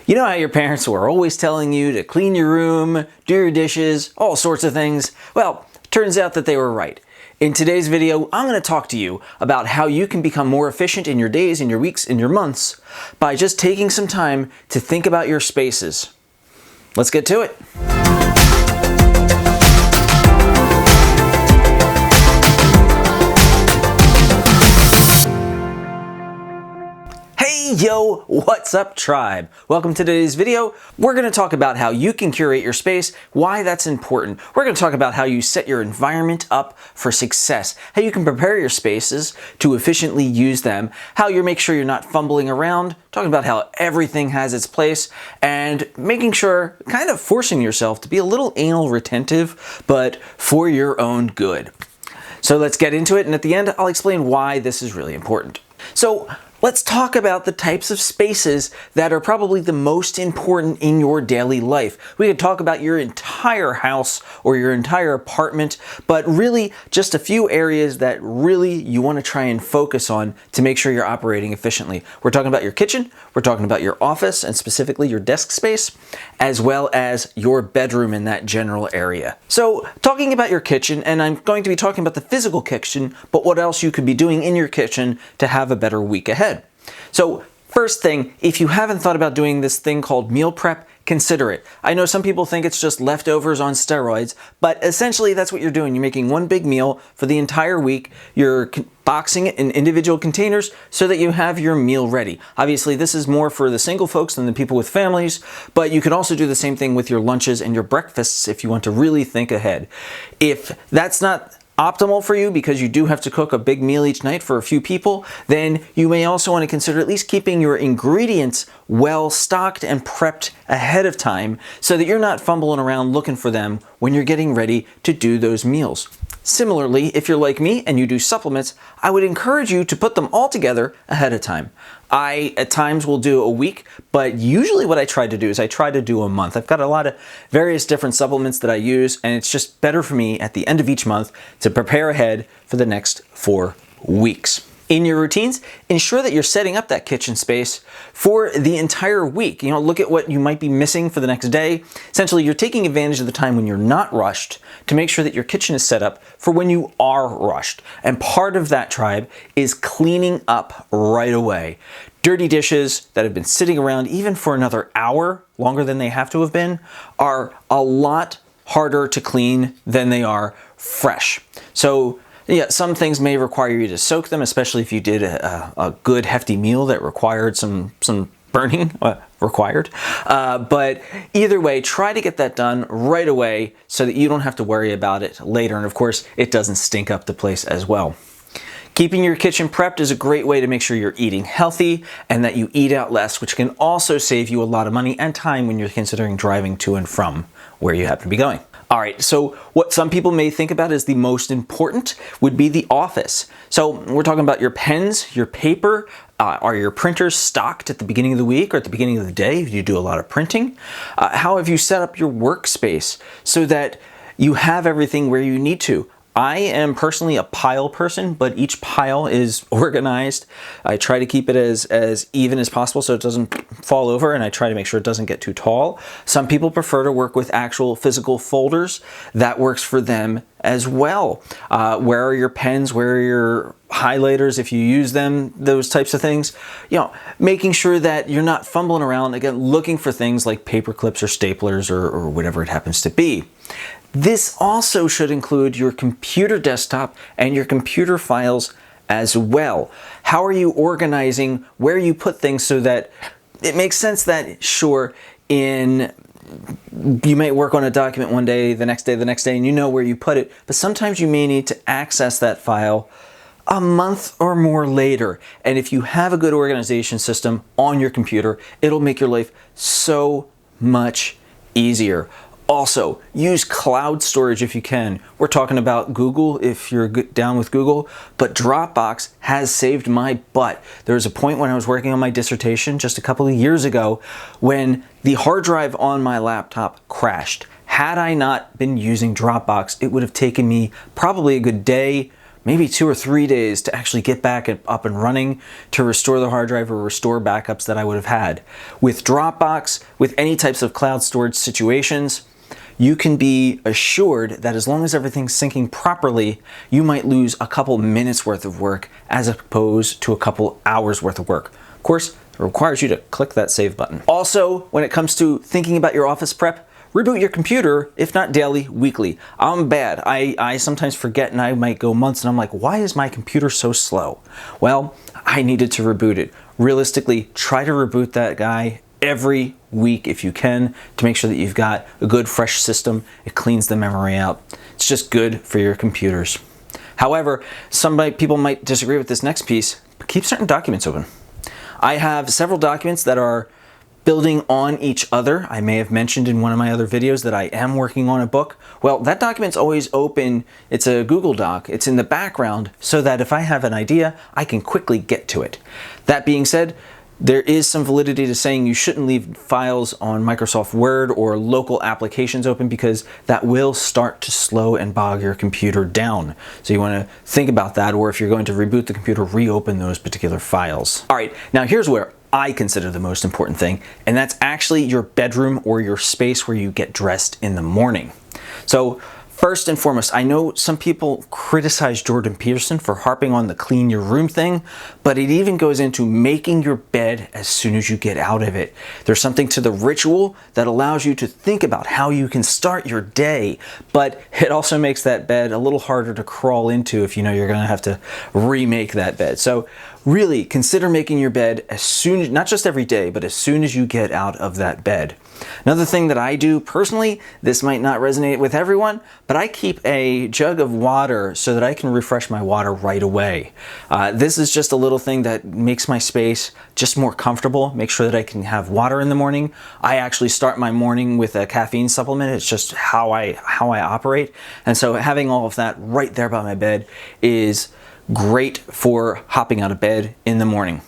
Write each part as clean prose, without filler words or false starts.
You know how your parents were always telling you to clean your room, do your dishes, all sorts of things? Well, turns out that they were right. In today's video, I'm going to talk to you about how you can become more efficient in your days, in your weeks, in your months by just taking some time to think about your spaces. Let's get to it. Hey yo, what's up tribe? Welcome to today's video. We're going to talk about how you can curate your space, why that's important. We're going to talk about how you set your environment up for success, how you can prepare your spaces to efficiently use them, how you make sure you're not fumbling around, talking about how everything has its place, and making sure, kind of forcing yourself to be a little anal retentive, but for your own good. So let's get into it, and at the end, I'll explain why this is really important. So let's talk about the types of spaces that are probably the most important in your daily life. We could talk about your entire house or your entire apartment, but really just a few areas that really you want to try and focus on to make sure you're operating efficiently. We're talking about your kitchen, we're talking about your office, and specifically your desk space, as well as your bedroom in that general area. So talking about your kitchen, and I'm going to be talking about the physical kitchen, but what else you could be doing in your kitchen to have a better week ahead. So first thing, if you haven't thought about doing this thing called meal prep, consider it. I know some people think it's just leftovers on steroids, but essentially that's what you're doing. You're making one big meal for the entire week. You're boxing it in individual containers so that you have your meal ready. Obviously, this is more for the single folks than the people with families, but you can also do the same thing with your lunches and your breakfasts if you want to really think ahead. If that's not optimal for you because you do have to cook a big meal each night for a few people, then you may also want to consider at least keeping your ingredients well stocked and prepped ahead of time so that you're not fumbling around looking for them when you're getting ready to do those meals. Similarly, if you're like me and you do supplements, I would encourage you to put them all together ahead of time. I, at times, will do a week, but usually what I try to do is I try to do a month. I've got a lot of various different supplements that I use, and it's just better for me at the end of each month to prepare ahead for the next 4 weeks. In your routines, ensure that you're setting up that kitchen space for the entire week. You know, look at what you might be missing for the next day. Essentially, you're taking advantage of the time when you're not rushed to make sure that your kitchen is set up for when you are rushed. And part of that, tribe, is cleaning up right away. Dirty dishes that have been sitting around even for another hour, longer than they have to have been, are a lot harder to clean than they are fresh. So yeah, some things may require you to soak them, especially if you did a good hefty meal that required some burning required. But either way, try to get that done right away so that you don't have to worry about it later. And of course, it doesn't stink up the place as well. Keeping your kitchen prepped is a great way to make sure you're eating healthy and that you eat out less, which can also save you a lot of money and time when you're considering driving to and from where you happen to be going. All right, so what some people may think about as the most important would be the office. So we're talking about your pens, your paper. Are your printers stocked at the beginning of the week or at the beginning of the day if you do a lot of printing? How have you set up your workspace so that you have everything where you need to? I am personally a pile person, but each pile is organized. I try to keep it as even as possible so it doesn't fall over, and I try to make sure it doesn't get too tall. Some people prefer to work with actual physical folders. That works for them as well. Where are your pens? Where are your highlighters if you use them? Those types of things. You know, making sure that you're not fumbling around, again, looking for things like paper clips or staplers or whatever it happens to be. This also should include your computer desktop and your computer files as well. How are you organizing where you put things so that it makes sense that, sure, you might work on a document one day, the next day, and you know where you put it, but sometimes you may need to access that file a month or more later. And if you have a good organization system on your computer, it'll make your life so much easier. Also, use cloud storage if you can. We're talking about Google if you're down with Google, but Dropbox has saved my butt. There was a point when I was working on my dissertation just a couple of years ago when the hard drive on my laptop crashed. Had I not been using Dropbox, it would have taken me probably a good day, maybe 2 or 3 days to actually get back up and running, to restore the hard drive or restore backups that I would have had. With Dropbox, with any types of cloud storage situations, you can be assured that as long as everything's syncing properly, you might lose a couple minutes worth of work as opposed to a couple hours worth of work. Of course, it requires you to click that save button. Also, when it comes to thinking about your office prep, reboot your computer, if not daily, weekly. I'm bad. I sometimes forget, and I might go months and I'm like, why is my computer so slow? Well, I needed to reboot it. Realistically, try to reboot that guy every week if you can, to make sure that you've got a good fresh system. It cleans the memory out. It's just good for your computers. However, people might disagree with this next piece, but keep certain documents open. I have several documents that are building on each other. I may have mentioned in one of my other videos that I am working on a book. Well, that document's always open. It's a Google Doc. It's in the background so that if I have an idea, I can quickly get to it. That being said, there is some validity to saying you shouldn't leave files on Microsoft Word or local applications open, because that will start to slow and bog your computer down. So you want to think about that, or if you're going to reboot the computer, reopen those particular files. All right, now here's where I consider the most important thing, and that's actually your bedroom or your space where you get dressed in the morning. So first and foremost, I know some people criticize Jordan Peterson for harping on the clean your room thing, but it even goes into making your bed as soon as you get out of it. There's something to the ritual that allows you to think about how you can start your day, but it also makes that bed a little harder to crawl into if you know you're going to have to remake that bed. So really consider making your bed as soon as, not just every day, but as soon as you get out of that bed. Another thing that I do personally, this might not resonate with everyone, but I keep a jug of water so that I can refresh my water right away. This is just a little thing that makes my space just more comfortable, make sure that I can have water in the morning. I actually start my morning with a caffeine supplement. It's just how I operate. And so having all of that right there by my bed is great for hopping out of bed in the morning.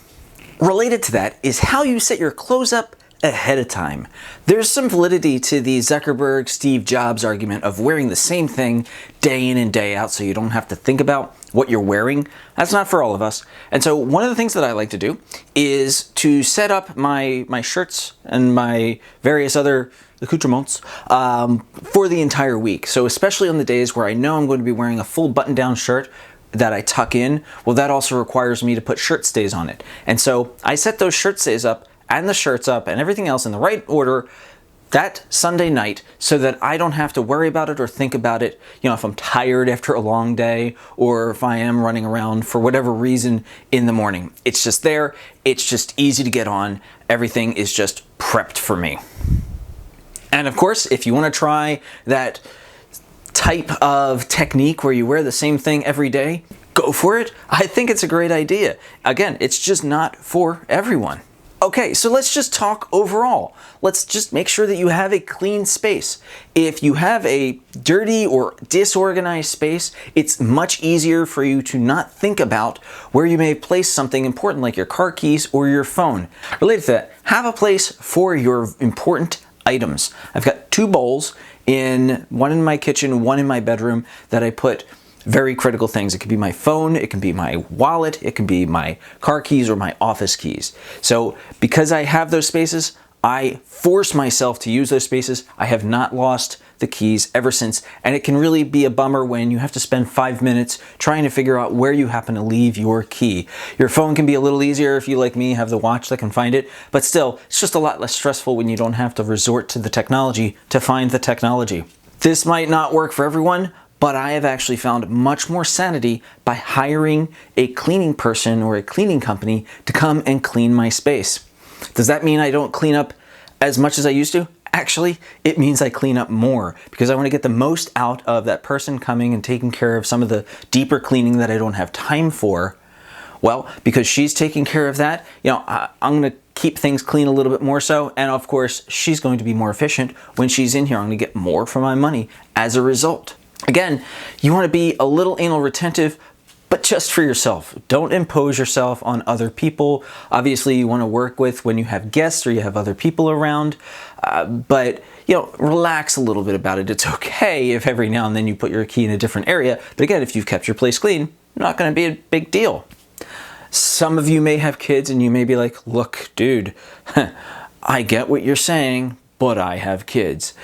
Related to that is how you set your clothes up ahead of time. There's some validity to the Zuckerberg, Steve Jobs argument of wearing the same thing day in and day out so you don't have to think about what you're wearing. That's not for all of us. And so one of the things that I like to do is to set up my shirts and my various other accoutrements for the entire week. So especially on the days where I know I'm going to be wearing a full button-down shirt that I tuck in, well, that also requires me to put shirt stays on it. And so I set those shirt stays up and the shirts up and everything else in the right order that Sunday night so that I don't have to worry about it or think about it, you know, if I'm tired after a long day or if I am running around for whatever reason in the morning. It's just there. It's just easy to get on. Everything is just prepped for me. And of course, if you want to try that type of technique where you wear the same thing every day, go for it. I think it's a great idea. Again, it's just not for everyone. Okay, so let's just talk overall. Let's just make sure that you have a clean space. If you have a dirty or disorganized space, it's much easier for you to not think about where you may place something important like your car keys or your phone. Related to that, have a place for your important items. I've got 2 bowls, one in my kitchen, one in my bedroom, that I put very critical things. It could be my phone, it can be my wallet, it can be my car keys or my office keys. So because I have those spaces, I force myself to use those spaces. I have not lost the keys ever since, and it can really be a bummer when you have to spend 5 minutes trying to figure out where you happen to leave your key. Your phone can be a little easier if you, like me, have the watch that can find it, but still, it's just a lot less stressful when you don't have to resort to the technology to find the technology. This might not work for everyone, but I have actually found much more sanity by hiring a cleaning person or a cleaning company to come and clean my space. Does that mean I don't clean up as much as I used to? Actually, it means I clean up more because I want to get the most out of that person coming and taking care of some of the deeper cleaning that I don't have time for. Well, because she's taking care of that, you know, I'm going to keep things clean a little bit more so. And of course, she's going to be more efficient when she's in here. I'm going to get more for my money as a result. Again, you want to be a little anal retentive, but just for yourself. Don't impose yourself on other people. Obviously, you want to work with when you have guests or you have other people around, but relax a little bit about it. It's okay if every now and then you put your key in a different area, but again, if you've kept your place clean, not going to be a big deal. Some of you may have kids and you may be like, look, dude, I get what you're saying, but I have kids.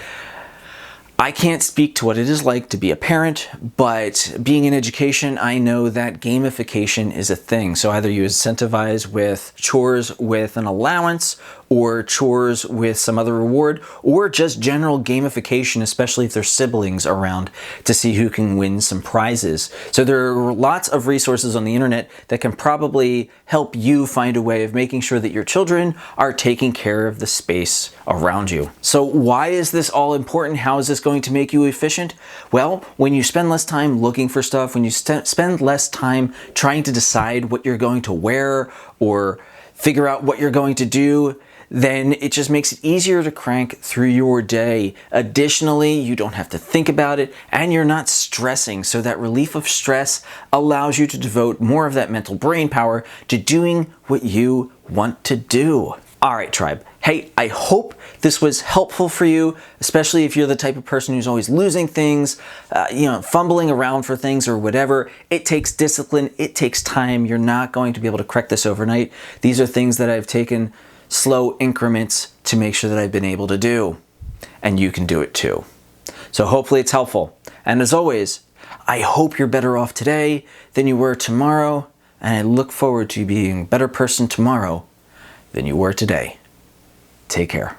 I can't speak to what it is like to be a parent, but being in education, I know that gamification is a thing. So either you incentivize with chores with an allowance, or chores with some other reward, or just general gamification, especially if there's siblings around, to see who can win some prizes. So there are lots of resources on the internet that can probably help you find a way of making sure that your children are taking care of the space around you. So why is this all important? How is this going to make you efficient? Well, when you spend less time looking for stuff, when you spend less time trying to decide what you're going to wear or figure out what you're going to do, then it just makes it easier to crank through your day. Additionally, you don't have to think about it and you're not stressing. So that relief of stress allows you to devote more of that mental brain power to doing what you want to do. All right, tribe. Hey, I hope this was helpful for you, especially if you're the type of person who's always losing things, fumbling around for things or whatever. It takes discipline. It takes time. You're not going to be able to correct this overnight. These are things that I've taken slow increments to make sure that I've been able to do, and you can do it too. So hopefully it's helpful. And as always, I hope you're better off today than you were tomorrow, and I look forward to you being a better person tomorrow than you were today. Take care.